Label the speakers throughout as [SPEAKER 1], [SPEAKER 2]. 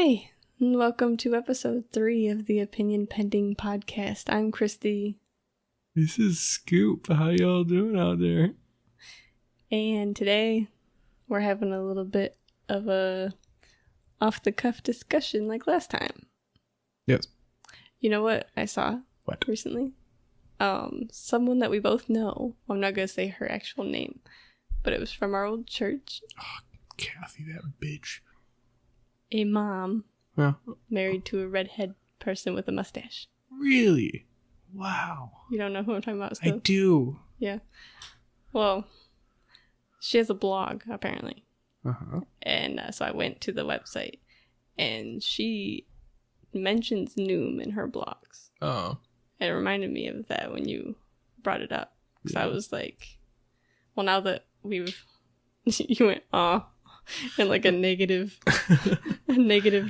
[SPEAKER 1] Hi, and welcome to episode 3 of the Opinion Pending podcast. I'm Kristie.
[SPEAKER 2] This is Scoop. How y'all doing out there?
[SPEAKER 1] And today, we're having a little bit of a off-the-cuff discussion like last time.
[SPEAKER 2] Yes.
[SPEAKER 1] You know what I saw recently? Someone that we both know. I'm not going to say her actual name, but it was from our old church.
[SPEAKER 2] Oh, Kathy, that bitch.
[SPEAKER 1] A mom married to a redhead person with a mustache.
[SPEAKER 2] Really? Wow.
[SPEAKER 1] You don't know who I'm talking about still?
[SPEAKER 2] I do.
[SPEAKER 1] Yeah. Well, she has a blog, apparently.
[SPEAKER 2] Uh-huh.
[SPEAKER 1] And so I went to the website, and she mentions Noom in her blogs.
[SPEAKER 2] Oh.
[SPEAKER 1] It reminded me of that when you brought it up. Because I was like, well, now that we've... you went, and like a negative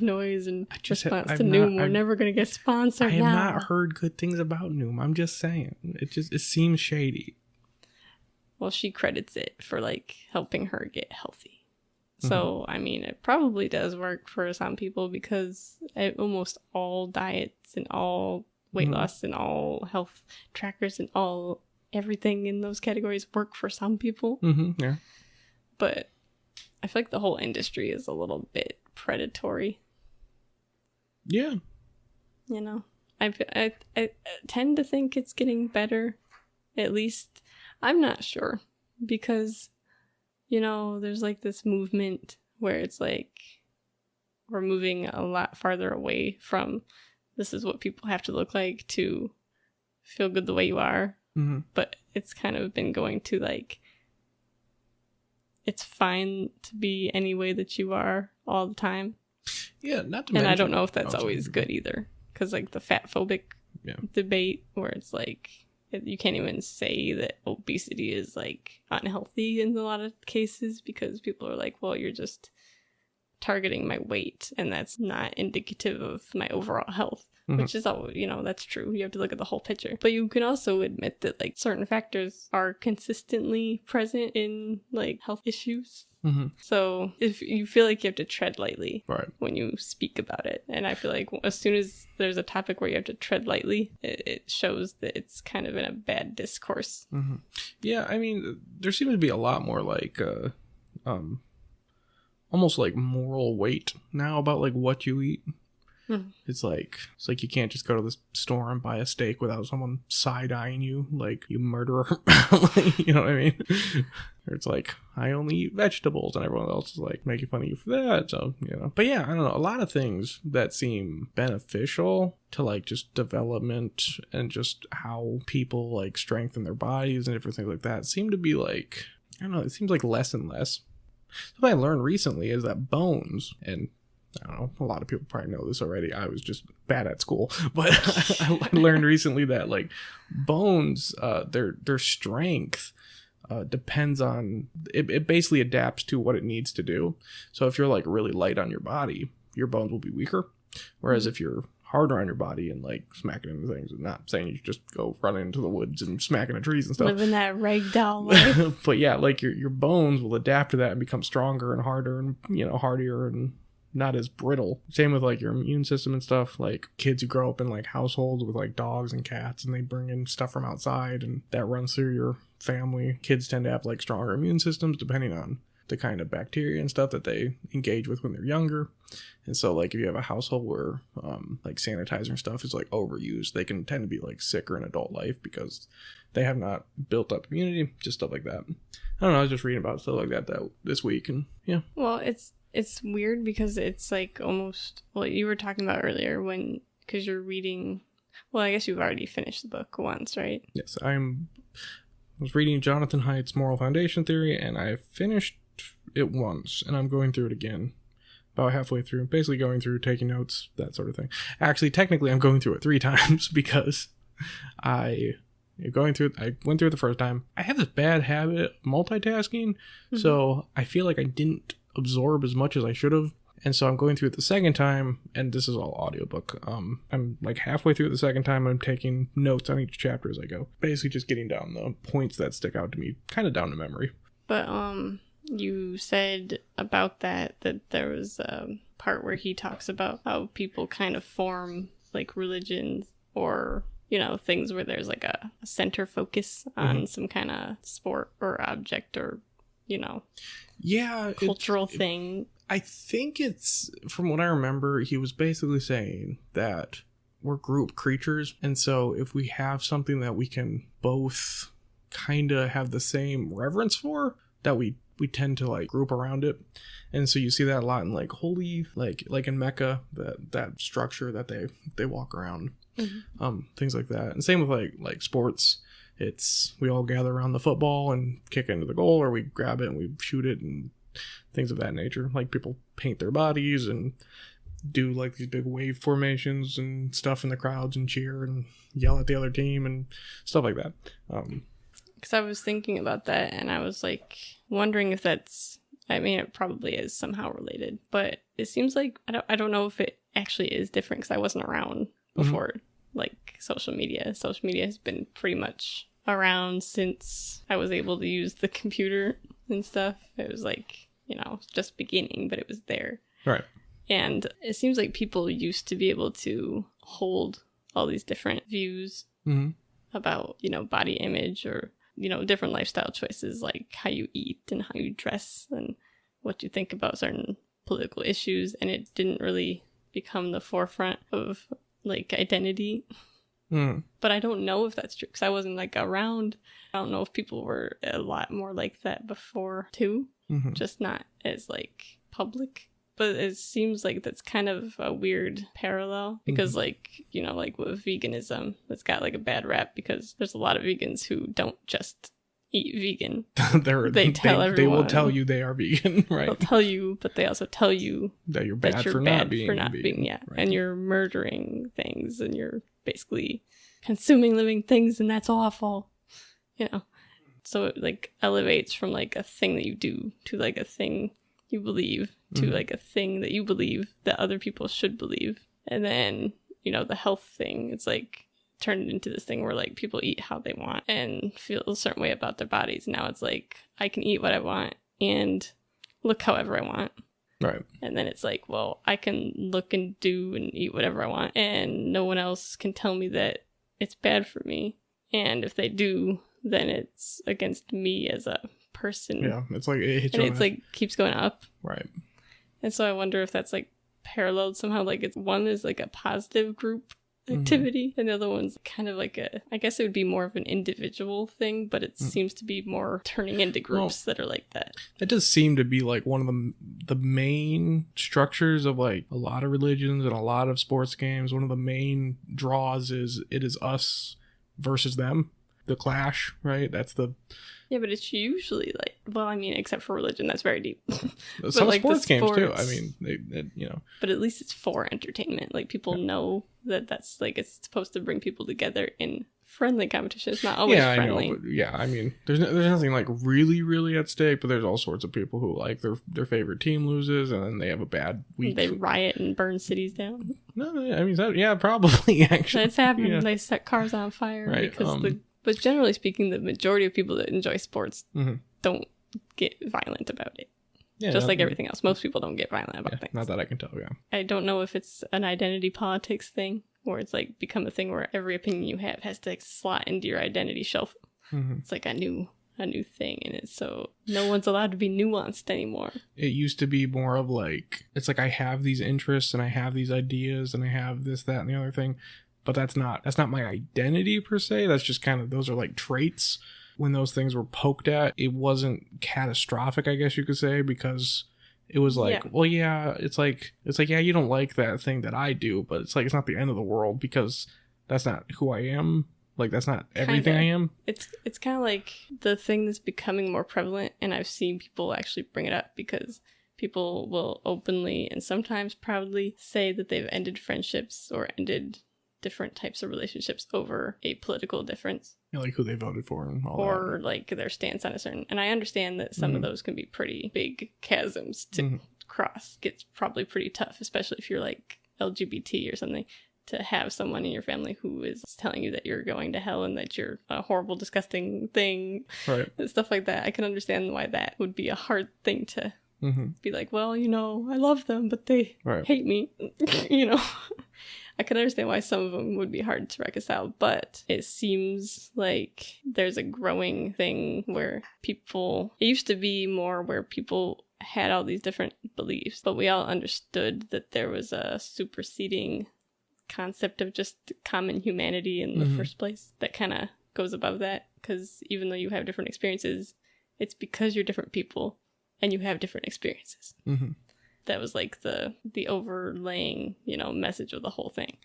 [SPEAKER 1] noise and response to Noom. We're never going to get sponsored now.
[SPEAKER 2] I have not heard good things about Noom. I'm just saying. It seems shady. Well,
[SPEAKER 1] she credits it for like helping her get healthy. So, I mean, it probably does work for some people because almost all diets and all weight loss and all health trackers and all everything in those categories work for some people.
[SPEAKER 2] Mm-hmm, yeah.
[SPEAKER 1] But I feel like the whole industry is a little bit predatory.
[SPEAKER 2] Yeah.
[SPEAKER 1] You know, I tend to think it's getting better. At least, I'm not sure. Because, you know, there's like this movement where it's like we're moving a lot farther away from this is what people have to look like to feel good the way you are. Mm-hmm. But it's kind of been going to like, it's fine to be any way that you are all the time.
[SPEAKER 2] Yeah, not to
[SPEAKER 1] mention... And I don't know if that's always good either. Because like the fat phobic debate where it's like, you can't even say that obesity is like unhealthy in a lot of cases because people are like, well, you're just targeting my weight and that's not indicative of my overall health. Which is, you know, that's true. You have to look at the whole picture. But you can also admit that, like, certain factors are consistently present in, like, health issues. Mm-hmm. So if you feel like you have to tread lightly when you speak about it. And I feel like as soon as there's a topic where you have to tread lightly, it shows that it's kind of in a bad discourse.
[SPEAKER 2] Mm-hmm. Yeah, I mean, there seems to be a lot more, like, almost like moral weight now about, like, what you eat. It's like you can't just go to the store and buy a steak without someone side-eyeing you like you murderer. You know what I mean? Or it's like, I only eat vegetables and everyone else is like making fun of you for that. So, you know. But yeah, I don't know. A lot of things that seem beneficial to like just development and just how people like strengthen their bodies and different things like that seem to be like, I don't know, it seems like less and less. Something I learned recently is that bones, and I don't know, a lot of people probably know this already. I was just bad at school. But I learned recently that, like, bones, their strength depends on... It basically adapts to what it needs to do. So if you're, like, really light on your body, your bones will be weaker. Whereas if you're harder on your body and, like, smacking into things, I'm not saying you just go running into the woods and smacking into trees and stuff.
[SPEAKER 1] Living that ragdoll life.
[SPEAKER 2] But yeah, like, your bones will adapt to that and become stronger and harder and, you know, hardier and... not as brittle. Same with like your immune system and stuff. Like kids who grow up in like households with like dogs and cats and they bring in stuff from outside and that runs through your family. Kids tend to have like stronger immune systems depending on the kind of bacteria and stuff that they engage with when they're younger. And so like if you have a household where like sanitizer and stuff is like overused, they can tend to be like sicker in adult life because they have not built up immunity, just stuff like that. I don't know, I was just reading about stuff like that this week and yeah.
[SPEAKER 1] Well, it's weird because it's like almost what you were talking about earlier because you're reading, well, I guess you've already finished the book once, right?
[SPEAKER 2] Yes, I was reading Jonathan Haidt's Moral Foundation Theory and I finished it once and I'm going through it again about halfway through, basically going through, taking notes, that sort of thing. Actually, technically I'm going through it 3 times because I went through it the first time. I have this bad habit of multitasking, so I feel like I didn't absorb as much as I should have, and so I'm going through it the second time, and this is all audiobook. I'm like halfway through it the second time. I'm taking notes on each chapter as I go, basically just getting down the points that stick out to me, kind of down to memory.
[SPEAKER 1] But You said about that there was a part where he talks about how people kind of form like religions or, you know, things where there's like a center focus on some kind of sport or object or, you know, cultural thing.
[SPEAKER 2] I think it's, from what I remember, he was basically saying that we're group creatures. And so if we have something that we can both kind of have the same reverence for, that we tend to like group around it. And so you see that a lot in like holy, like in Mecca, that structure that they walk around, things like that. And same with like sports. It's, we all gather around the football and kick into the goal, or we grab it and we shoot it and things of that nature. Like people paint their bodies and do like these big wave formations and stuff in the crowds and cheer and yell at the other team and stuff like that.
[SPEAKER 1] Because I was thinking about that and I was like wondering if that's, I mean, it probably is somehow related, but it seems like, I don't know if it actually is different because I wasn't around before like social media. Social media has been pretty much around since I was able to use the computer and stuff. It was like, you know, just beginning, but it was there.
[SPEAKER 2] Right.
[SPEAKER 1] And it seems like people used to be able to hold all these different views about, you know, body image or, you know, different lifestyle choices, like how you eat and how you dress and what you think about certain political issues. And it didn't really become the forefront of like identity. But I don't know if that's true because I wasn't like around. I don't know if people were a lot more like that before too, just not as like public. But it seems like that's kind of a weird parallel because like, you know, like with veganism, it's got like a bad rap because there's a lot of vegans who don't just eat vegan. They tell everyone. They will
[SPEAKER 2] tell you they are vegan, right?
[SPEAKER 1] They'll tell you, but they also tell you
[SPEAKER 2] that you're bad for not being vegan.
[SPEAKER 1] Yeah. Right. And you're murdering things and you're basically consuming living things and that's awful, you know? So it like elevates from like a thing that you do to like a thing you believe to like a thing that you believe that other people should believe. And then, you know, the health thing, it's like turned into this thing where like people eat how they want and feel a certain way about their bodies. Now it's like, I can eat what I want and look however I want.
[SPEAKER 2] Right.
[SPEAKER 1] And then it's like, well, I can look and do and eat whatever I want and no one else can tell me that it's bad for me. And if they do, then it's against me as a person.
[SPEAKER 2] Yeah, it's like it hits
[SPEAKER 1] and it's like keeps going up.
[SPEAKER 2] Right.
[SPEAKER 1] And so I wonder if that's like paralleled somehow. Like it's one is like a positive group activity and the other one's kind of like I guess it would be more of an individual thing, but it seems to be more turning into groups that are like that.
[SPEAKER 2] That does seem to be like one of the main structures of like a lot of religions and a lot of sports games. One of the main draws is it is us versus them. The clash, right? That's the...
[SPEAKER 1] Yeah, but it's usually like, well, I mean, except for religion, that's very deep.
[SPEAKER 2] Some like sports games too. I mean, they, you know.
[SPEAKER 1] But at least it's for entertainment. Like people know that that's like it's supposed to bring people together in friendly competition. It's not always friendly.
[SPEAKER 2] I know. But yeah, I mean, there's nothing like really at stake. But there's all sorts of people who like their favorite team loses and then they have a bad week.
[SPEAKER 1] They riot and burn cities down.
[SPEAKER 2] No, I mean, probably actually.
[SPEAKER 1] That's happened. Yeah. They set cars on fire because But generally speaking, the majority of people that enjoy sports don't get violent about it. Yeah, just like everything else. Most people don't get violent about things.
[SPEAKER 2] Not that I can tell, yeah.
[SPEAKER 1] I don't know if it's an identity politics thing, or it's like become a thing where every opinion you have has to slot into your identity shelf. It's like a new thing, and it's so no one's allowed to be nuanced anymore. It
[SPEAKER 2] used to be more of like, it's like I have these interests, and I have these ideas, and I have this, that, and the other thing. But that's not my identity per se. That's just kind of, those are like traits. When those things were poked at, it wasn't catastrophic, I guess you could say, because it was like, well, yeah, it's like, yeah, you don't like that thing that I do, but it's like, it's not the end of the world because that's not who I am. Like, that's not everything I am.
[SPEAKER 1] It's kind of like the thing that's becoming more prevalent, and I've seen people actually bring it up because people will openly and sometimes proudly say that they've ended friendships or ended different types of relationships over a political difference.
[SPEAKER 2] Yeah, like who they voted for and all
[SPEAKER 1] or that. Like their stance on a certain... And I understand that some of those can be pretty big chasms to cross. It's probably pretty tough, especially if you're like LGBT or something. to have someone in your family who is telling you that you're going to hell and that you're a horrible, disgusting thing,
[SPEAKER 2] right,
[SPEAKER 1] and stuff like that. I can understand why that would be a hard thing to be like, well, I love them, but they hate me, I can understand why some of them would be hard to reconcile, but it seems like there's a growing thing where it used to be more where people had all these different beliefs, but we all understood that there was a superseding concept of just common humanity in the first place that kind of goes above that, because even though you have different experiences, it's because you're different people and you have different experiences. That was like the overlaying, message of the whole thing.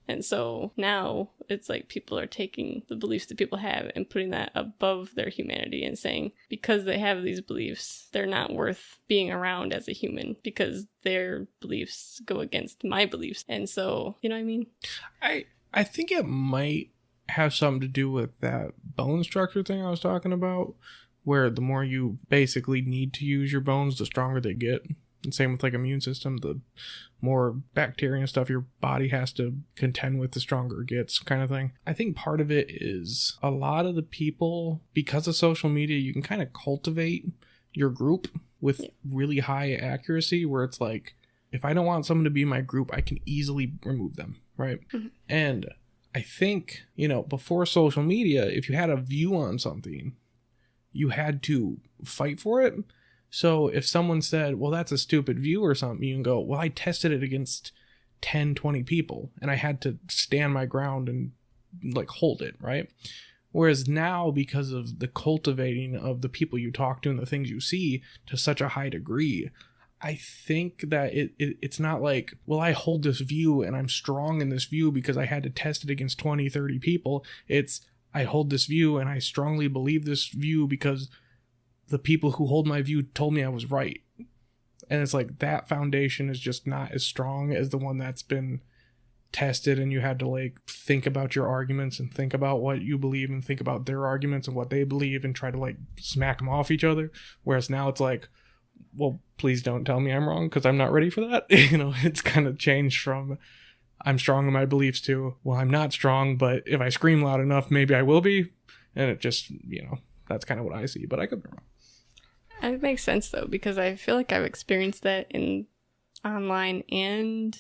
[SPEAKER 1] And so now it's like people are taking the beliefs that people have and putting that above their humanity and saying, because they have these beliefs, they're not worth being around as a human because their beliefs go against my beliefs. And so, you know what I mean?
[SPEAKER 2] I think it might have something to do with that bone structure thing I was talking about, where the more you basically need to use your bones, the stronger they get. And same with like immune system, the more bacteria and stuff your body has to contend with, the stronger it gets, kind of thing. I think part of it is a lot of the people, because of social media, you can kind of cultivate your group with really high accuracy, where it's like, if I don't want someone to be in my group, I can easily remove them, right? And I think, before social media, if you had a view on something, you had to fight for it. So if someone said, well, that's a stupid view or something, you can go, well, I tested it against 10, 20 people and I had to stand my ground and like hold it, right? Whereas now, because of the cultivating of the people you talk to and the things you see to such a high degree, I think that it's not like, well, I hold this view and I'm strong in this view because I had to test it against 20, 30 people. It's, I hold this view and I strongly believe this view because the people who hold my view told me I was right. And it's like that foundation is just not as strong as the one that's been tested and you had to like think about your arguments and think about what you believe and think about their arguments and what they believe and try to like smack them off each other. Whereas now it's like, well, please don't tell me I'm wrong because I'm not ready for that. It's kind of changed from I'm strong in my beliefs to, well, I'm not strong, but if I scream loud enough, maybe I will be. And it just, that's kind of what I see, but I could be wrong.
[SPEAKER 1] It makes sense though, because I feel like I've experienced that in online and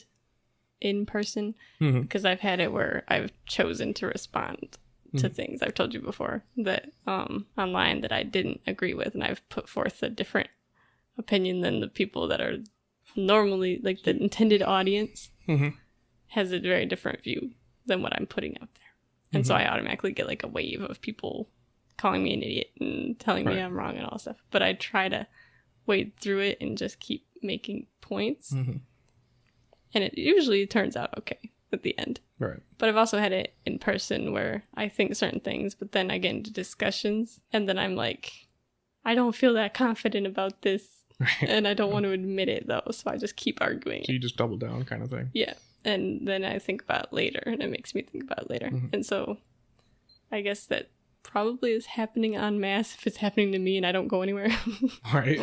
[SPEAKER 1] in person, because I've had it where I've chosen to respond to things I've told you before that online that I didn't agree with, and I've put forth a different opinion than the people that are normally like the intended audience has a very different view than what I'm putting out there. And so I automatically get like a wave of people calling me an idiot and telling me I'm wrong and all stuff. But I try to wade through it and just keep making points. And it usually turns out okay at the end. Right. But I've also had it in person where I think certain things, but then I get into discussions and then I'm like, I don't feel that confident about this. And I don't want to admit it though. So I just keep arguing.
[SPEAKER 2] So you just double down kind of thing.
[SPEAKER 1] Yeah. And then I think about it later and it makes me think about it later. And so I guess that probably is happening en masse if it's happening to me and I don't go anywhere. Right.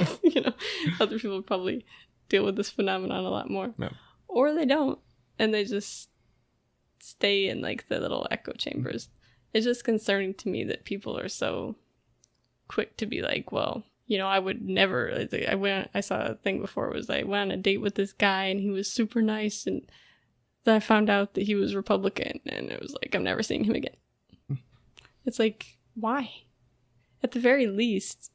[SPEAKER 1] Other people probably deal with this phenomenon a lot more. No. Or they don't. And they just stay in like the little echo chambers. It's just concerning to me that people are so quick to be like, well, I would never. I saw a thing before. It was like, I went on a date with this guy and he was super nice. And then I found out that he was Republican. And it was like, I'm never seeing him again. It's like, why? At the very least,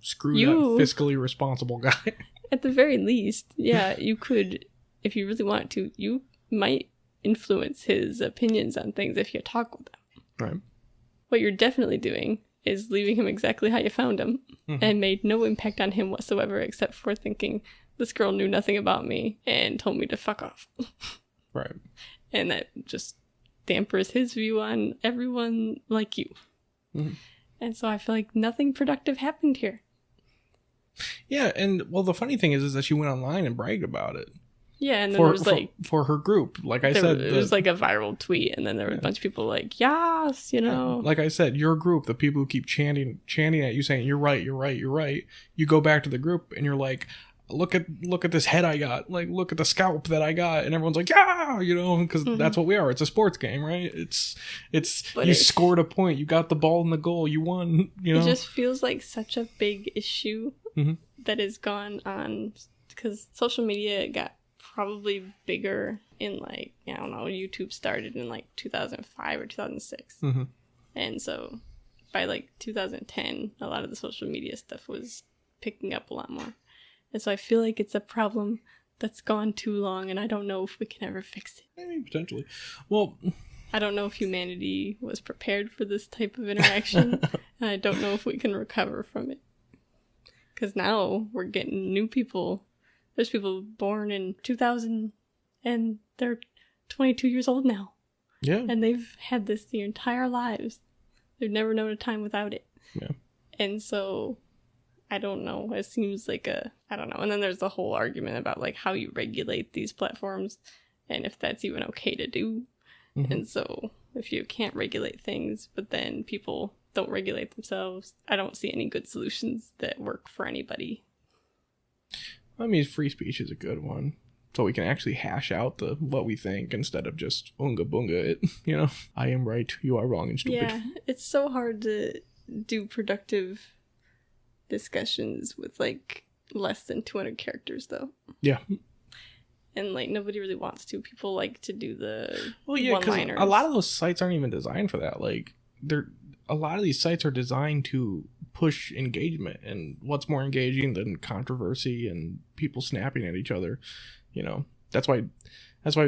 [SPEAKER 2] screw that fiscally responsible guy.
[SPEAKER 1] At the very least, you could, if you really want to, you might influence his opinions on things if you talk with him. Right. What you're definitely doing is leaving him exactly how you found him and made no impact on him whatsoever except for thinking, this girl knew nothing about me and told me to fuck off. Right. And that just dampers his view on everyone like you. And so I feel like nothing productive happened here.
[SPEAKER 2] Yeah, and well, the funny thing is that she went online and bragged about it.
[SPEAKER 1] Yeah, and then there was like...
[SPEAKER 2] For her group, like I said...
[SPEAKER 1] It was like a viral tweet, and then there were a bunch of people like, yes,
[SPEAKER 2] Like I said, your group, the people who keep chanting at you saying, you're right, you're right, you're right. You go back to the group and you're like, look at this head I got, like look at the scalp that I got, and everyone's like, yeah, you know, because that's what we are. It's a sports game, right? It's you scored a point, you got the ball in the goal, you won, you know.
[SPEAKER 1] It just feels like such a big issue that has gone on, because social media got probably bigger in like, I don't know, YouTube started in like 2005 or 2006, and so by like 2010 a lot of the social media stuff was picking up a lot more. And so I feel like it's a problem that's gone too long, and I don't know if we can ever fix it.
[SPEAKER 2] I mean, potentially. Well,
[SPEAKER 1] I don't know if humanity was prepared for this type of interaction, and I don't know if we can recover from it. Because now we're getting new people. There's people born in 2000, and they're 22 years old now.
[SPEAKER 2] Yeah.
[SPEAKER 1] And they've had this their entire lives. They've never known a time without it.
[SPEAKER 2] Yeah.
[SPEAKER 1] And so I don't know. It seems like I don't know. And then there's the whole argument about like how you regulate these platforms and if that's even okay to do. And so if you can't regulate things, but then people don't regulate themselves, I don't see any good solutions that work for anybody.
[SPEAKER 2] I mean, free speech is a good one. So we can actually hash out what we think instead of just unga bunga it, you know? I am right, you are wrong and stupid.
[SPEAKER 1] Yeah, it's so hard to do productive discussions with like less than 200 characters though.
[SPEAKER 2] Yeah.
[SPEAKER 1] And like nobody really wants to. People like to do the
[SPEAKER 2] one-liners. A lot of those sites aren't even designed for that. Like a lot of these sites are designed to push engagement, and what's more engaging than controversy and people snapping at each other, you know? That's why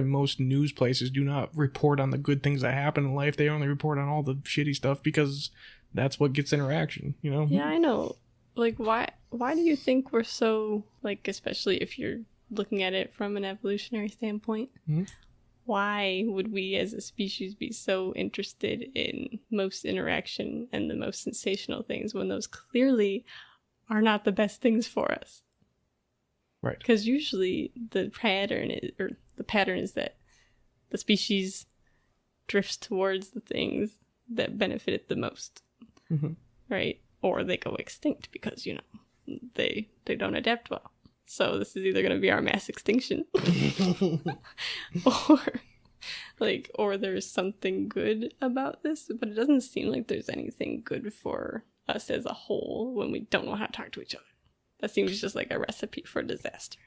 [SPEAKER 2] most news places do not report on the good things that happen in life. They only report on all the shitty stuff because that's what gets interaction, you know?
[SPEAKER 1] Yeah, I know. Like, why do you think we're so, like, especially if you're looking at it from an evolutionary standpoint, why would we as a species be so interested in most interaction and the most sensational things when those clearly are not the best things for us?
[SPEAKER 2] Right.
[SPEAKER 1] Because usually the pattern is that the species drifts towards the things that benefit it the most, right? Or they go extinct because, you know, they don't adapt well. So this is either going to be our mass extinction or there's something good about this, but it doesn't seem like there's anything good for us as a whole when we don't know how to talk to each other. That seems just like a recipe for disaster.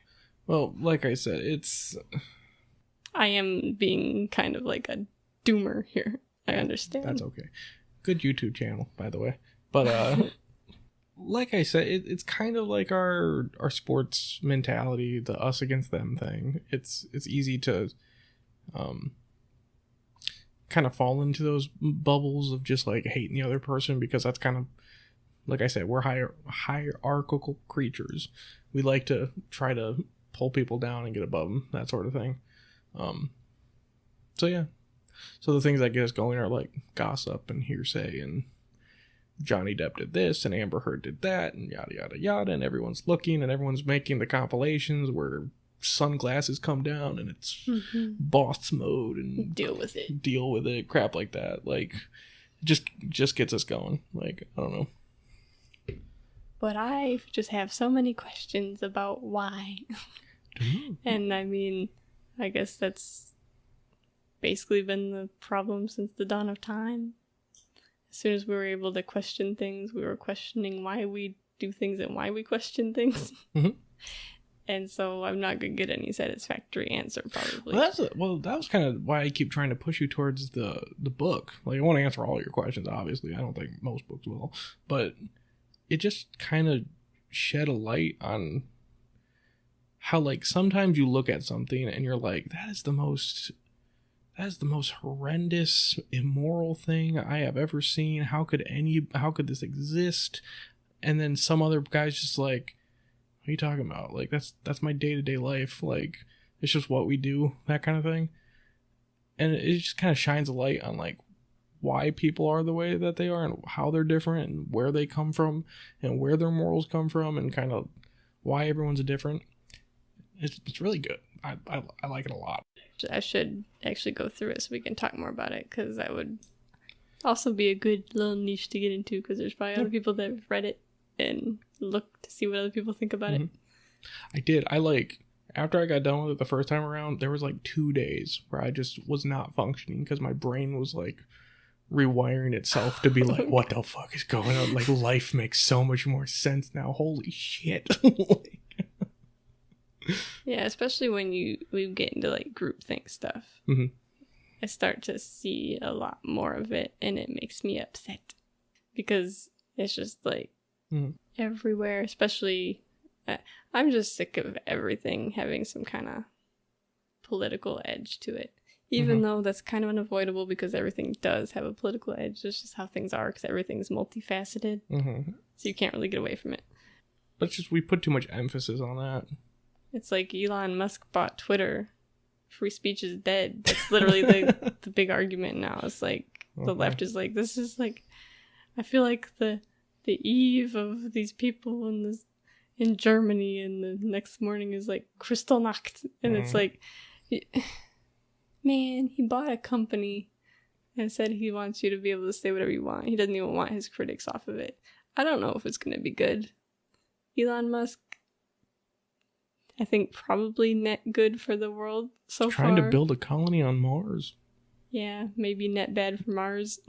[SPEAKER 2] Well, like I said,
[SPEAKER 1] I am being kind of like a doomer here. I understand.
[SPEAKER 2] That's okay. Good YouTube channel, by the way. But like I said, it's kind of like our sports mentality, the us against them thing. It's easy to kind of fall into those bubbles of just like hating the other person, because that's kind of, like I said, we're hierarchical creatures. We like to try to pull people down and get above them, that sort of thing. So yeah. So the things that get us going are like gossip and hearsay and Johnny Depp did this and Amber Heard did that and yada yada yada, and everyone's looking and everyone's making the compilations where sunglasses come down and it's boss mode and
[SPEAKER 1] deal with it,
[SPEAKER 2] crap like that. Like just gets us going. Like, I don't know.
[SPEAKER 1] But I just have so many questions about why. And I mean, I guess that's basically been the problem since the dawn of time. As soon as we were able to question things, we were questioning why we do things and why we question things. And so I'm not going to get any satisfactory answer, probably.
[SPEAKER 2] Well, that was kind of why I keep trying to push you towards the book. Like, I want to answer all your questions, obviously. I don't think most books will. But it just kind of shed a light on how, like, sometimes you look at something and you're like, that is the most horrendous, immoral thing I have ever seen. How could this exist? And then some other guy's just like, what are you talking about? Like, that's my day-to-day life. Like, it's just what we do, that kind of thing. And it just kind of shines a light on, like, why people are the way that they are and how they're different and where they come from and where their morals come from and kind of why everyone's different. It's really good. I like it a lot.
[SPEAKER 1] I should actually go through it so we can talk more about it, because that would also be a good little niche to get into, because there's probably other people that have read it and look to see what other people think about it.
[SPEAKER 2] I did. After I got done with it the first time around, there was like 2 days where I just was not functioning because my brain was like rewiring itself to be like, what the fuck is going on? Like, life makes so much more sense now. Holy shit.
[SPEAKER 1] Yeah, especially when we get into like groupthink stuff.
[SPEAKER 2] Mm-hmm.
[SPEAKER 1] I start to see a lot more of it, and it makes me upset because it's just like everywhere. Especially, I'm just sick of everything having some kind of political edge to it. Even though that's kind of unavoidable because everything does have a political edge. It's just how things are because everything's multifaceted. So you can't really get away from it.
[SPEAKER 2] But just we put too much emphasis on that.
[SPEAKER 1] It's like Elon Musk bought Twitter. Free speech is dead. That's literally the big argument now. It's like the left is like, this is like, I feel like the eve of these people in Germany, and the next morning is like Kristallnacht. And it's like, man, he bought a company and said he wants you to be able to say whatever you want. He doesn't even want his critics off of it. I don't know if it's going to be good. Elon Musk, I think probably net good for the world so far.
[SPEAKER 2] Trying to build a colony on Mars.
[SPEAKER 1] Yeah, maybe net bad for Mars.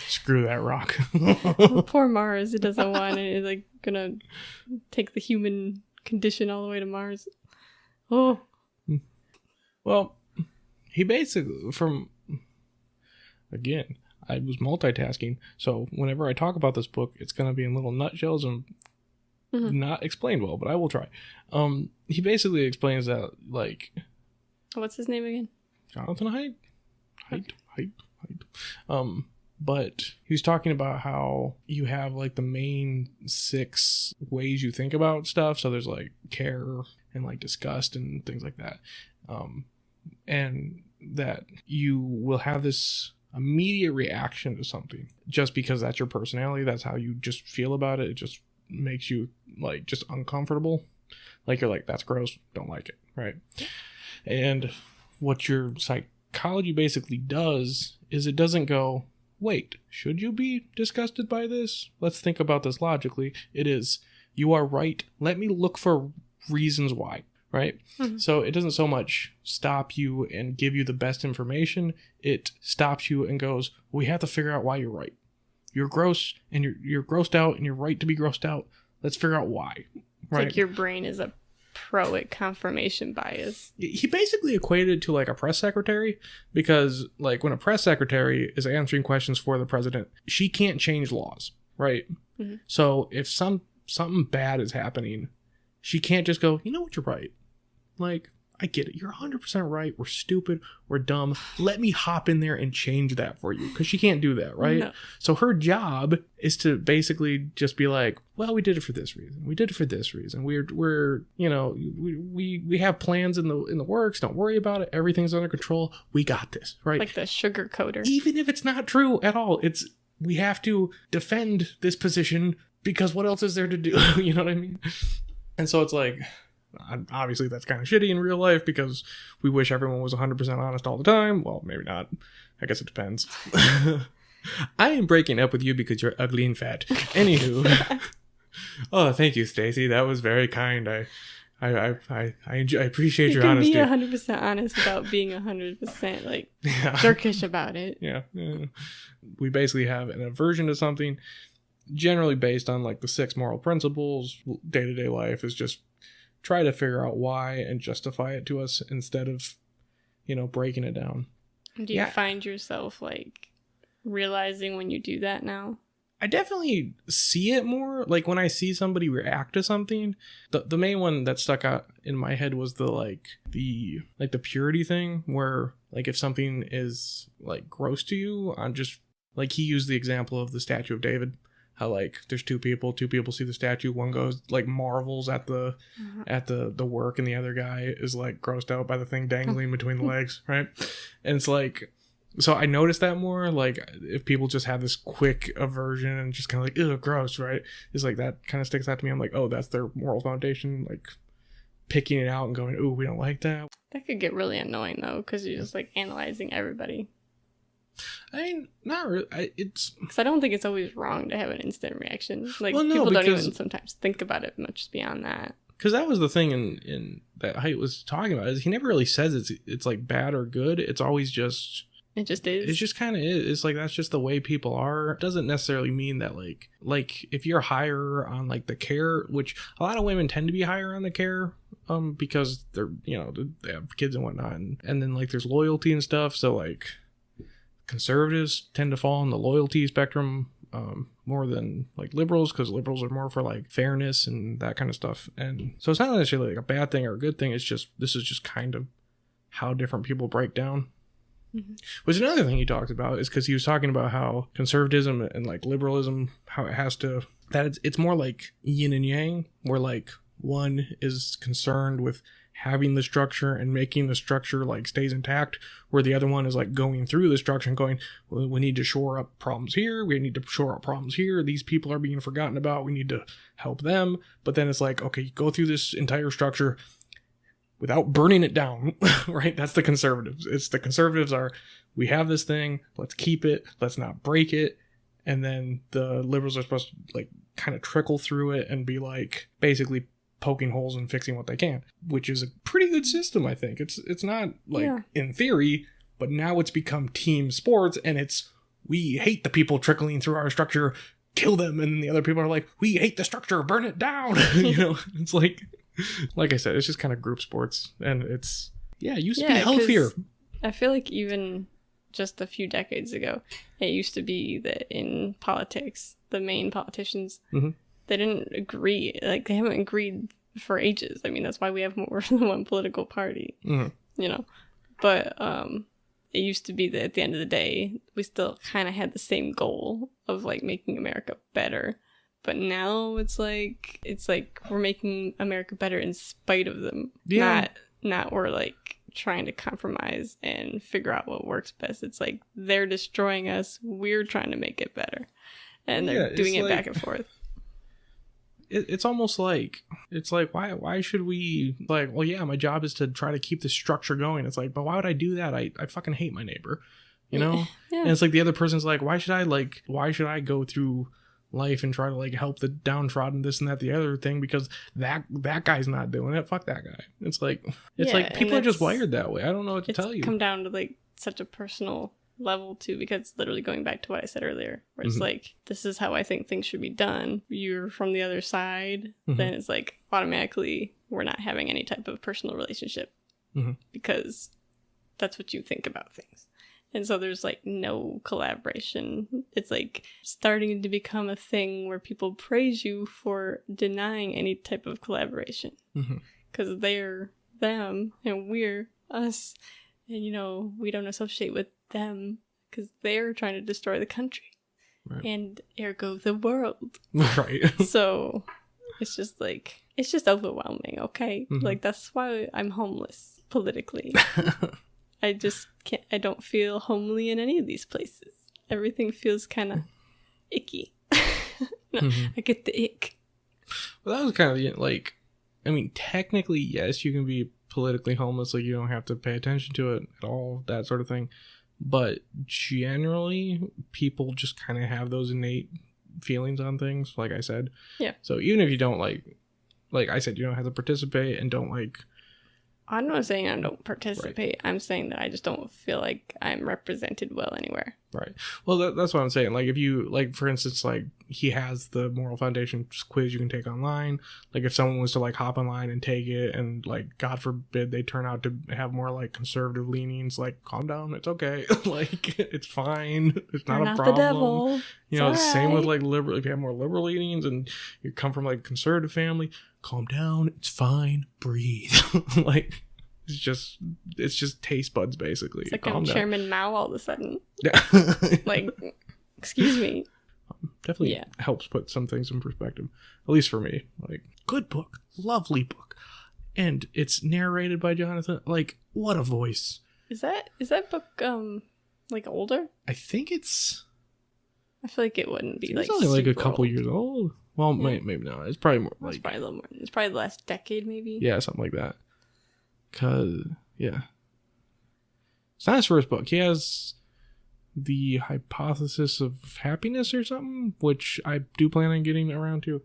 [SPEAKER 2] Screw that rock.
[SPEAKER 1] Well, poor Mars, it doesn't want it. It's like gonna take the human condition all the way to Mars. Oh.
[SPEAKER 2] Well, he basically, again, I was multitasking, so whenever I talk about this book, it's going to be in little nutshells and not explained well, but I will try. He basically explains that, like...
[SPEAKER 1] What's his name again?
[SPEAKER 2] Jonathan Haidt. But he was talking about how you have, like, the main 6 ways you think about stuff. So there's, like, care and, like, disgust and things like that. And that you will have this immediate reaction to something just because that's your personality. That's how you just feel about it. It just makes you, like, just uncomfortable. Like, you're like, that's gross. Don't like it. Right? And what your psychology basically does is it doesn't go, wait, should you be disgusted by this? Let's think about this logically. It is, you are right. Let me look for reasons why, right? So it doesn't so much stop you and give you the best information. It stops you and goes, we have to figure out why you're right. You're gross and you're grossed out and you're right to be grossed out. Let's figure out why. Right?
[SPEAKER 1] It's like your brain is a pro at confirmation bias.
[SPEAKER 2] He basically equated it to like a press secretary because, like, when a press secretary is answering questions for the president, she can't change laws, right? So if something bad is happening, she can't just go, you know what, you're right. Like, I get it. You're 100% right. We're stupid. We're dumb. Let me hop in there and change that for you. Because she can't do that, right? No. So her job is to basically just be like, well, we did it for this reason. We did it for this reason. We're you know, we have plans in the works. Don't worry about it. Everything's under control. We got this, right?
[SPEAKER 1] Like the sugar coater.
[SPEAKER 2] Even if it's not true at all, we have to defend this position because what else is there to do? You know what I mean? And so it's like, obviously that's kind of shitty in real life because we wish everyone was 100% honest all the time. Well, maybe not. I guess it depends. I am breaking up with you because you're ugly and fat. Anywho. Oh, thank you, Stacy. That was very kind. I appreciate your honesty.
[SPEAKER 1] You can be 100% honest without being 100% like jerkish about it.
[SPEAKER 2] Yeah. We basically have an aversion to something generally based on like the 6 moral principles. Day-to-day life is just try to figure out why and justify it to us instead of, you know, breaking it down.
[SPEAKER 1] Do you find yourself like realizing when you do that now?
[SPEAKER 2] I definitely see it more. Like when I see somebody react to something, the main one that stuck out in my head was the purity thing, where like if something is like gross to you, I'm just like, he used the example of the statue of David. How like there's two people see the statue, one goes like marvels at the work, and the other guy is like grossed out by the thing dangling between the legs, right? And it's like, so I noticed that more, like if people just have this quick aversion and just kind of like, ew, gross, right? It's like that kind of sticks out to me. I'm like, oh, that's their moral foundation, like picking it out and going, ooh, we don't like that.
[SPEAKER 1] That could get really annoying though, because you're just like analyzing everybody.
[SPEAKER 2] I mean, not really. It's
[SPEAKER 1] because I don't think it's always wrong to have an instant reaction. Like,
[SPEAKER 2] well, no,
[SPEAKER 1] people don't even sometimes think about it much beyond that.
[SPEAKER 2] Because that was the thing in that Height was talking about, is he never really says it's like bad or good. It's always just...
[SPEAKER 1] It just is.
[SPEAKER 2] It just kind of is. It's like, that's just the way people are. It doesn't necessarily mean that like if you're higher on like the care, which a lot of women tend to be higher on the care, because they're, they have kids and whatnot. And then like there's loyalty and stuff. So like conservatives tend to fall on the loyalty spectrum more than like liberals, because liberals are more for like fairness and that kind of stuff. And so it's not necessarily like a bad thing or a good thing. It's just, this is just kind of how different people break down. Mm-hmm. Which another thing he talked about is because he was talking about how conservatism and like liberalism, how it has to, that it's more like yin and yang, where like one is concerned with having the structure and making the structure like stays intact, where the other one is like going through the structure and going, well, we need to shore up problems here, we need to shore up problems here, these people are being forgotten about, we need to help them. But then it's like, okay, you go through this entire structure without burning it down, right? That's the conservatives. It's the conservatives are, we have this thing, let's keep it, let's not break it. And then the liberals are supposed to like kind of trickle through it and be like basically poking holes and fixing what they can, which is a pretty good system, I think. It's not like in theory, but now it's become team sports, and it's, we hate the people trickling through our structure, kill them. And then the other people are like, we hate the structure, burn it down. It's like I said, it's just kind of group sports, and it's, it used to be healthier.
[SPEAKER 1] I feel like even just a few decades ago, it used to be that in politics, the main politicians, they didn't agree. Like, they haven't agreed for ages. I mean, that's why we have more than one political party, But it used to be that at the end of the day, we still kind of had the same goal of like making America better. But now it's like we're making America better in spite of them. Yeah. Not we're like trying to compromise and figure out what works best. It's like they're destroying us, we're trying to make it better. And they're doing it back and forth.
[SPEAKER 2] It's almost like, it's like, why should we, like, well, yeah, my job is to try to keep the structure going. It's like, but why would I do that? I fucking hate my neighbor, Yeah. And it's like the other person's like, why should I go through life and try to like help the downtrodden, this and that, the other thing, because that guy's not doing it. Fuck that guy. It's like people are just wired that way. I don't know what to tell you.
[SPEAKER 1] It's come down to like such a personal level too, because it's literally going back to what I said earlier, where it's like, this is how I think things should be done. You're from the other side, then it's like automatically we're not having any type of personal relationship because that's what you think about things. And so there's like no collaboration. It's like starting to become a thing where people praise you for denying any type of collaboration. Because they're them and we're us. And, we don't associate with them because they're trying to destroy the country. Right. And ergo the world. Right. So it's just like, it's just overwhelming, okay? Like, that's why I'm homeless politically. I just can't, I don't feel homely in any of these places. Everything feels kind of icky. I get the ick.
[SPEAKER 2] Well, that was kind of like, I mean, technically, yes, you can be politically homeless. Like, you don't have to pay attention to it at all, that sort of thing. But generally, people just kind of have those innate feelings on things, like I said. Yeah. So even if you don't like I said, you don't have to participate and don't like...
[SPEAKER 1] I'm not saying I don't participate. Right. I'm saying that I just don't feel like I'm represented well anywhere.
[SPEAKER 2] Right. Well, that's what I'm saying. Like, if you, like, for instance, like, he has the Moral Foundation quiz you can take online. Like, if someone was to, like, hop online and take it and, like, God forbid they turn out to have more, like, conservative leanings, like, calm down. It's okay. Like, it's fine. It's not a problem. The devil. You know, same with, like, liberal. If you have more liberal leanings and you come from, like, a conservative family, calm down. It's fine. Breathe. Like... It's just taste buds, basically.
[SPEAKER 1] It's like I'm Chairman Mao all of a sudden. Yeah. Like, excuse me.
[SPEAKER 2] Definitely helps put some things in perspective. At least for me. Like, good book. Lovely book. And it's narrated by Jonathan. Like, what a voice.
[SPEAKER 1] Is that book, like, older?
[SPEAKER 2] I think it's...
[SPEAKER 1] I feel like it wouldn't be, like,
[SPEAKER 2] it's only, like, a couple years old. Well, maybe not. It's probably more, like...
[SPEAKER 1] It's probably a little more. It's probably the last decade, maybe.
[SPEAKER 2] Yeah, something like that. Cause it's not his first book. He has The Hypothesis of Happiness or something, which I do plan on getting around to.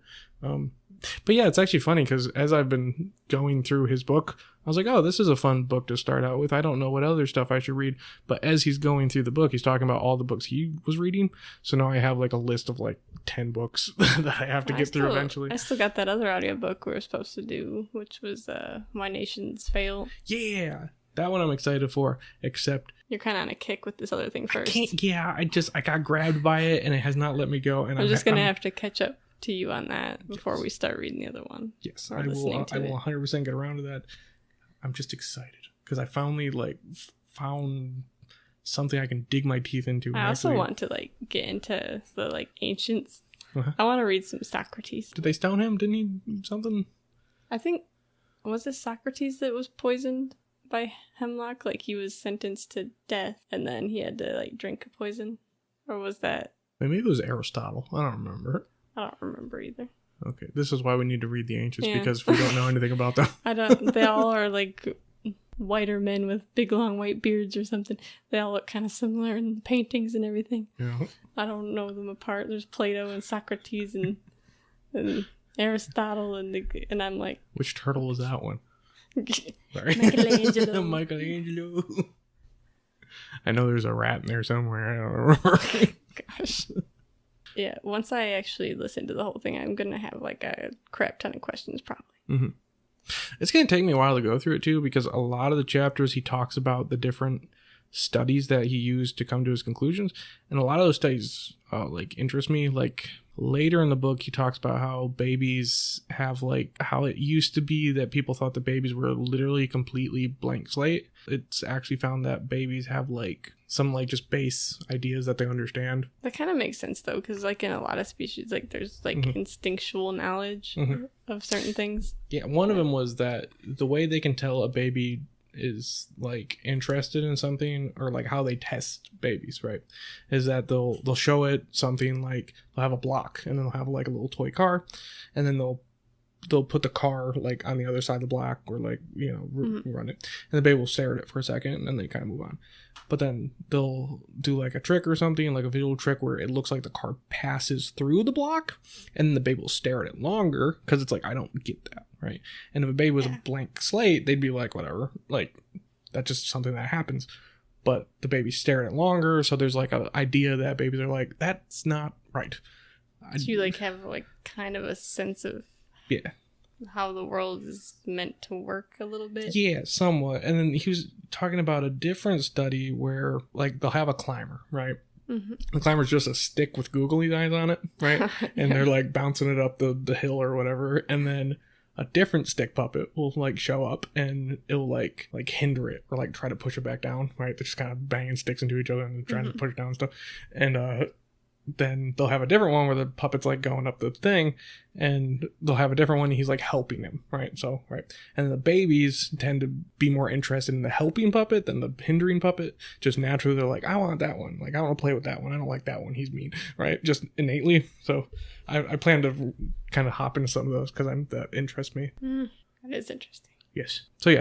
[SPEAKER 2] But yeah, it's actually funny because as I've been going through his book, I was like, oh, this is a fun book to start out with. I don't know what other stuff I should read. But as he's going through the book, he's talking about all the books he was reading. So now I have like a list of like 10 books that I have to get through eventually.
[SPEAKER 1] I still got that other audiobook we were supposed to do, which was Why Nations Fail.
[SPEAKER 2] Yeah, that one I'm excited for, except...
[SPEAKER 1] You're kind of on a kick with this other thing first.
[SPEAKER 2] I got grabbed by it and it has not let me go. And
[SPEAKER 1] I'm just going to have to catch up to you on that before we start reading the other one.
[SPEAKER 2] Yes, I will 100% get around to that. I'm just excited because I finally found something I can dig my teeth into.
[SPEAKER 1] I also want to get into the ancients. Uh-huh. I want to read some Socrates.
[SPEAKER 2] Did they stone him? Didn't he something?
[SPEAKER 1] I think, was it Socrates that was poisoned by hemlock? He was sentenced to death and then he had to drink a poison, or was that
[SPEAKER 2] maybe it was Aristotle? I don't remember.
[SPEAKER 1] I don't remember either.
[SPEAKER 2] Okay, this is why we need to read the ancients, because we don't know anything about them.
[SPEAKER 1] They all are whiter men with big long white beards or something. They all look kind of similar in the paintings and everything.
[SPEAKER 2] Yeah.
[SPEAKER 1] I don't know them apart. There's Plato and Socrates and Aristotle and I'm like,
[SPEAKER 2] which turtle was that one?
[SPEAKER 1] Sorry.
[SPEAKER 2] Michelangelo. I know there's a rat in there somewhere. I don't remember.
[SPEAKER 1] Gosh. Yeah, once I actually listen to the whole thing, I'm going to have a crap ton of questions probably.
[SPEAKER 2] Mm-hmm. It's going to take me a while to go through it too, because a lot of the chapters he talks about the different studies that he used to come to his conclusions. And a lot of those studies interest me. Later in the book, he talks about how babies have how it used to be that people thought that babies were literally completely blank slate. It's actually found that babies have some just base ideas that they understand.
[SPEAKER 1] That kind of makes sense though, because in a lot of species, there's
[SPEAKER 2] mm-hmm.
[SPEAKER 1] instinctual knowledge mm-hmm. of certain things.
[SPEAKER 2] Yeah, one of them was that the way they can tell a baby is interested in something, or how they test babies, right, is that they'll show it something, they'll have a block and then they'll have a little toy car, and then they'll put the car on the other side of the block, or
[SPEAKER 1] mm-hmm.
[SPEAKER 2] run it, and the baby will stare at it for a second and then they kind of move on. But then they'll do a trick or something, a visual trick where it looks like the car passes through the block, and then the baby will stare at it longer because it's I don't get that, right? And if a baby was a blank slate, they'd be whatever, that's just something that happens. But the babies stare at it longer, so there's an idea that babies are that's not right.
[SPEAKER 1] So you have kind of a sense of how the world is meant to work a little bit. Yeah, somewhat. And then he was talking about a different study where they'll have a climber, right? Mm-hmm. The climber's just a stick with googly eyes on it, right? And they're bouncing it up the hill or whatever, and then a different stick puppet will show up and it'll hinder it, or try to push it back down, right? They're just kind of banging sticks into each other and trying mm-hmm. to push it down and stuff. And then they'll have a different one where the puppet's going up the thing, and they'll have a different one and he's helping him, right? So, right. And the babies tend to be more interested in the helping puppet than the hindering puppet. Just naturally, they're I want that one. I want to play with that one. I don't like that one. He's mean, right? Just innately. So I plan to kind of hop into some of those because that interests me. That is interesting.
[SPEAKER 2] Yes. So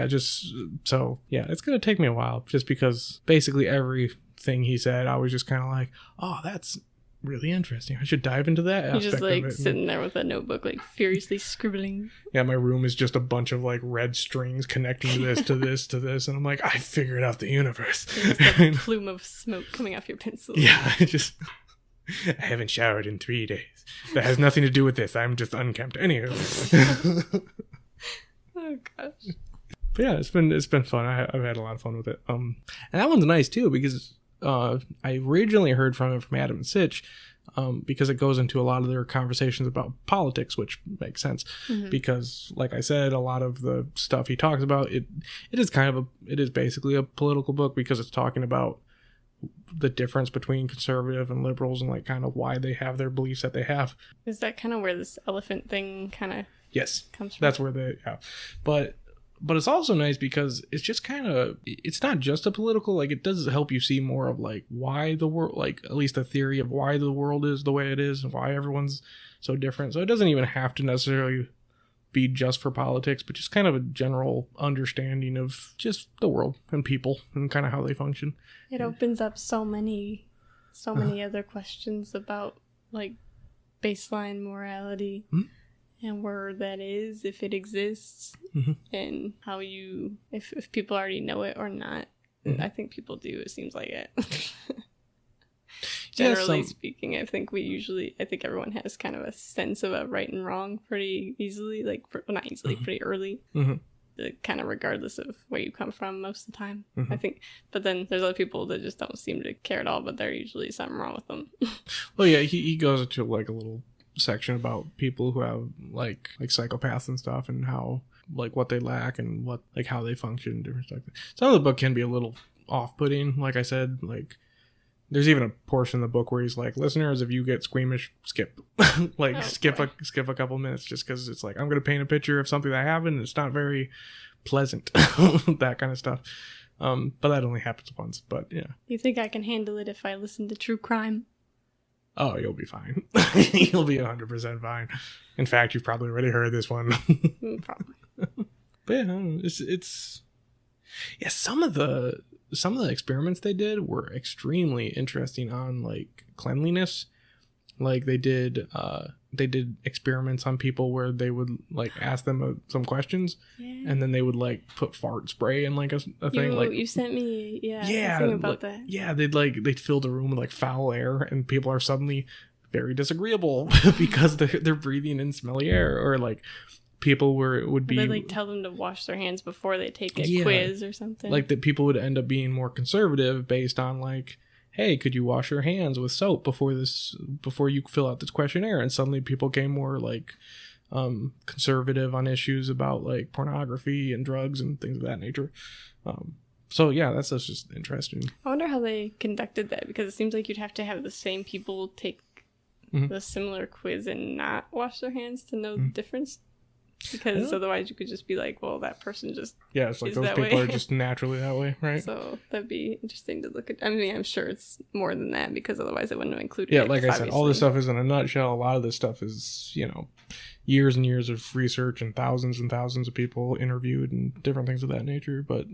[SPEAKER 2] yeah, it's going to take me a while, just because basically everything he said, I was just kind of oh, that's really interesting. I should dive into that aspect.
[SPEAKER 1] You're just sitting there with a notebook, furiously scribbling.
[SPEAKER 2] Yeah, my room is just a bunch of red strings connecting this to this to this, and I'm I figured out the universe.
[SPEAKER 1] There's a plume of smoke coming off your pencil.
[SPEAKER 2] Yeah, I haven't showered in 3 days. That has nothing to do with this. I'm just unkempt. Anywho.
[SPEAKER 1] Oh gosh.
[SPEAKER 2] But yeah, it's been fun. I've had a lot of fun with it. And that one's nice too, because I originally heard from it from Adam and Sitch, because it goes into a lot of their conversations about politics, which makes sense. Mm-hmm. Because, like I said, a lot of the stuff he talks about, it is basically a political book, because it's talking about the difference between conservative and liberals and kind of why they have their beliefs that they have.
[SPEAKER 1] Is that kind of where this elephant thing kind of comes from?
[SPEAKER 2] That's where But it's also nice because it's just it's not just a political, it does help you see more of why the world, at least a theory of why the world is the way it is and why everyone's so different. So it doesn't even have to necessarily be just for politics, but just kind of a general understanding of just the world and people and kind of how they function.
[SPEAKER 1] It opens up so many so many other questions about, like, baseline morality and where that is, if it exists, and how you, if people already know it or not. I think people do, it seems like it. Generally speaking, I think everyone has kind of a sense of a right and wrong pretty easily, like, not easily, pretty early. Kind of regardless of where you come from most of the time, I think. But then there's other people that just don't seem to care at all, but there's usually something wrong with them.
[SPEAKER 2] Well, yeah, he goes into like a little section about people who have like psychopaths and stuff, and how, like, what they lack and what, like, how they function and different stuff. Some of the book can be a little off-putting, like I said. Like, there's even a portion of the book where he's like, listeners, if you get squeamish, skip. Skip a couple minutes, just because it's like, I'm going to paint a picture of something that happened, and it's not very pleasant. That kind of stuff. But that only happens once. But yeah.
[SPEAKER 1] You think I can handle it if I listen to true crime?
[SPEAKER 2] Oh, you'll be fine. You'll be 100% fine. In fact, you've probably already heard this one.
[SPEAKER 1] Probably.
[SPEAKER 2] But yeah, it's yeah, some of the experiments they did were extremely interesting on, like, cleanliness. Like, they did experiments on people where they would, like, ask them some questions, and then they would, like, put fart spray in, like, a thing. Like,
[SPEAKER 1] you sent me a thing about that.
[SPEAKER 2] Yeah, they'd fill the room with, like, foul air, and people are suddenly very disagreeable because they're breathing in smelly air. Or, like, people would be,
[SPEAKER 1] they, like, tell them to wash their hands before they take a quiz or something.
[SPEAKER 2] Like, that people would end up being more conservative based on, like, hey, could you wash your hands with soap before you fill out this questionnaire? And suddenly people became more, like, conservative on issues about, like, pornography and drugs and things of that nature. So yeah, that's just interesting.
[SPEAKER 1] I wonder how they conducted that, because it seems like you'd have to have the same people take the similar quiz and not wash their hands to know the difference. Because otherwise you could just be like, well, that person just
[SPEAKER 2] it's like those people are just naturally that way, right?
[SPEAKER 1] So that'd be interesting to look at. I mean, I'm sure it's more than that, because otherwise it wouldn't have included
[SPEAKER 2] it. Like I said, all this stuff is in a nutshell. A lot of this stuff is, years and years of research and thousands of people interviewed and different things of that nature. But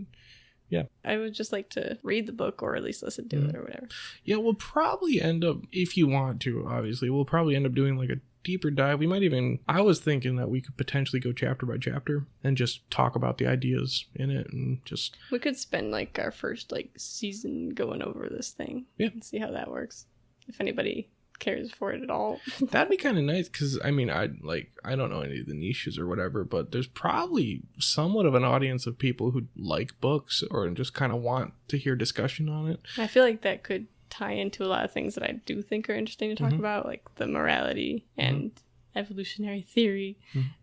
[SPEAKER 2] yeah, I
[SPEAKER 1] would just like to read the book, or at least listen to it, or whatever.
[SPEAKER 2] Yeah, we'll probably end up, if you want to, obviously, we'll probably end up doing like a deeper dive. We might even, I was thinking that we could potentially go chapter by chapter and just talk about the ideas in it, and just,
[SPEAKER 1] we could spend like our first like season going over this thing and see how that works, if anybody cares for it at all.
[SPEAKER 2] That'd be kind of nice, because I mean, I don't know any of the niches or whatever, but there's probably somewhat of an audience of people who like books or just kind of want to hear discussion on it.
[SPEAKER 1] I feel like that could tie into a lot of things that I do think are interesting to talk about, like the morality and evolutionary theory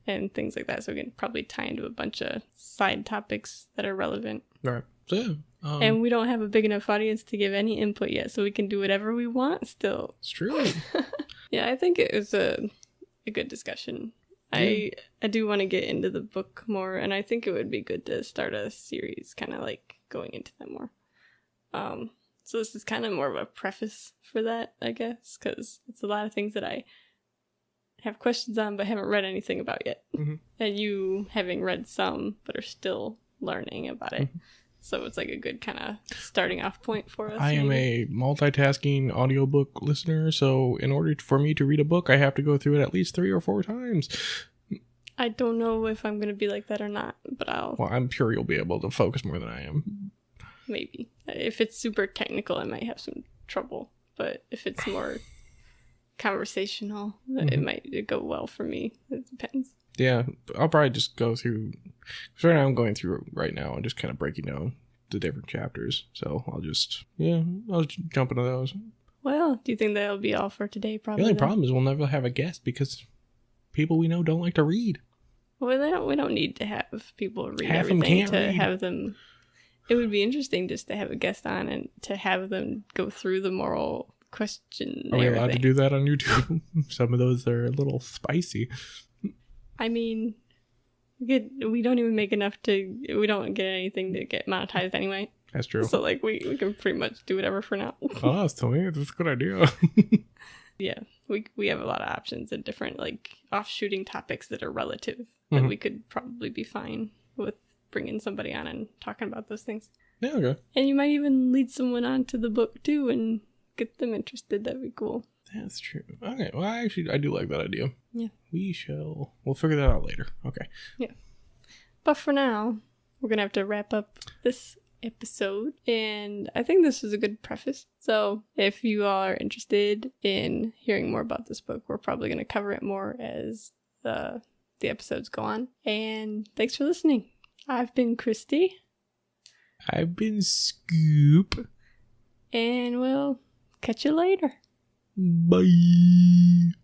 [SPEAKER 1] and things like that. So we can probably tie into a bunch of side topics that are relevant.
[SPEAKER 2] Right. So yeah.
[SPEAKER 1] And we don't have a big enough audience to give any input yet, so we can do whatever we want still.
[SPEAKER 2] It's true.
[SPEAKER 1] Yeah, I think it was a good discussion. Yeah. I do want to get into the book more, and I think it would be good to start a series kind of like going into that more. So this is kind of more of a preface for that, I guess, because it's a lot of things that I have questions on but haven't read anything about yet. And you having read some but are still learning about it. So it's like a good kind of starting off point for us.
[SPEAKER 2] I am a multitasking audiobook listener, so in order for me to read a book, I have to go through it at least 3 or 4 times.
[SPEAKER 1] I don't know if I'm going to be like that or not, but
[SPEAKER 2] Well, I'm sure you'll be able to focus more than I am.
[SPEAKER 1] Maybe. If it's super technical, I might have some trouble. But if it's more conversational, it might go well for me. It depends.
[SPEAKER 2] Yeah, I'll probably just go through, because right now I'm going through right now and just kind of breaking down the different chapters. So I'll just jump into those.
[SPEAKER 1] Well, do you think that'll be all for today? Probably.
[SPEAKER 2] The only problem is we'll never have a guest, because people we know don't like to read.
[SPEAKER 1] Well, we don't need to have people read everything to have them. It would be interesting just to have a guest on and to have them go through the moral question.
[SPEAKER 2] Are we allowed to do that on YouTube? Some of those are a little spicy.
[SPEAKER 1] I mean, we don't even make enough we don't get anything to get monetized anyway.
[SPEAKER 2] That's true.
[SPEAKER 1] So like we can pretty much do whatever for now.
[SPEAKER 2] Oh, that's totally, that's a good idea.
[SPEAKER 1] Yeah, we have a lot of options and different like offshooting topics that are relative that we could probably be fine with bringing somebody on and talking about those things.
[SPEAKER 2] Yeah, okay.
[SPEAKER 1] And you might even lead someone on to the book too and get them interested. That'd be cool.
[SPEAKER 2] That's true. Okay, well, I do like that idea.
[SPEAKER 1] Yeah.
[SPEAKER 2] We'll figure that out later. Okay.
[SPEAKER 1] Yeah. But for now, we're going to have to wrap up this episode. And I think this is a good preface. So if you are interested in hearing more about this book, we're probably going to cover it more as the episodes go on. And thanks for listening. I've been Kristie.
[SPEAKER 2] I've been Scoop.
[SPEAKER 1] And we'll catch you later.
[SPEAKER 2] Bye.